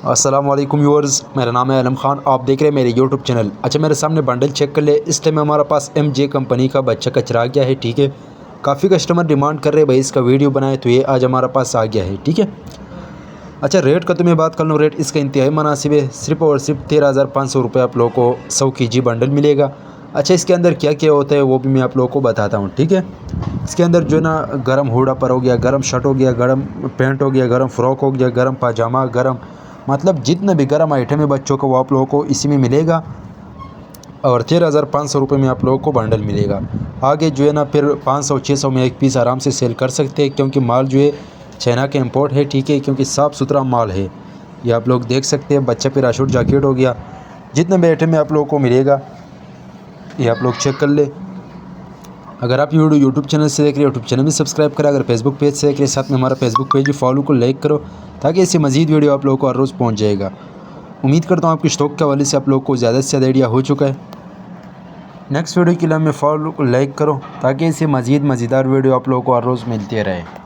अस्सलाम वालेकुम व्यूअर्स, मेरा नाम है आलम खान। आप देख रहे हैं मेरे यूट्यूब चैनल। अच्छा, मेरे सामने बंडल चेक कर ले। इस टाइम हमारे पास MJ कंपनी का बच्चा का चिराग गया है। ठीक है, काफ़ी कस्टमर डिमांड कर रहे हैं भाई इसका वीडियो बनाए, तो ये आज हमारे पास आ गया है। ठीक है, अच्छा रेट का तुम्हें बात कर लूँ, रेट इसका इंतहाई मुनासिब है। सिर्फ और सिर्फ 13,500 रुपये आप लोगों को 100 kg बंडल मिलेगा। अच्छा, इसके अंदर क्या क्या होता है वो भी मैं आप लोगों को बताता हूँ। ठीक है, इसके अंदर जो है ना, गर्म हुडा पर हो गया, गर्म शर्ट हो गया, गर्म पैंट हो गया, गर्म फ्रॉक हो गया, गर्म पाजामा, गर्म मतलब जितना भी गर्म आइटम है बच्चों को वो आप लोगों को इसी में मिलेगा। और 13,500 रुपये में आप लोगों को बंडल मिलेगा। आगे जो है ना फिर 500-600 में एक पीस आराम से सेल कर सकते हैं, क्योंकि माल जो है चाइना का इंपोर्ट है। ठीक है, क्योंकि साफ़ सुथरा माल है। ये आप लोग देख सकते हैं। बच्चा पैराशूट जैकेट हो गया, जितने भी आइटम में आप लोगों को मिलेगा ये आप लोग चेक कर ले। अगर आप वीडियो यूट्यूब चैनल से देख रहे हो, यूट्यूब चैनल भी सब्सक्राइब करें। अगर फेसबुक पेज से देख रहे हैं, साथ में हमारा फेसबुक पेज भी फॉलो को लाइक करो, ताकि इससे मज़ीद वीडियो आप लोगों को हर रोज़ पहुंच जाएगा। उम्मीद करता हूँ आपकी स्टॉक के हवाले से आप लोगों को ज़्यादा से ज़्यादा आइडिया हो चुका है। नेक्स्ट वीडियो के लिए हमें फॉलो को लाइक करो, ताकि इससे मज़ीदार वीडियो आप लोगों को हर रोज़ मिलते रहे।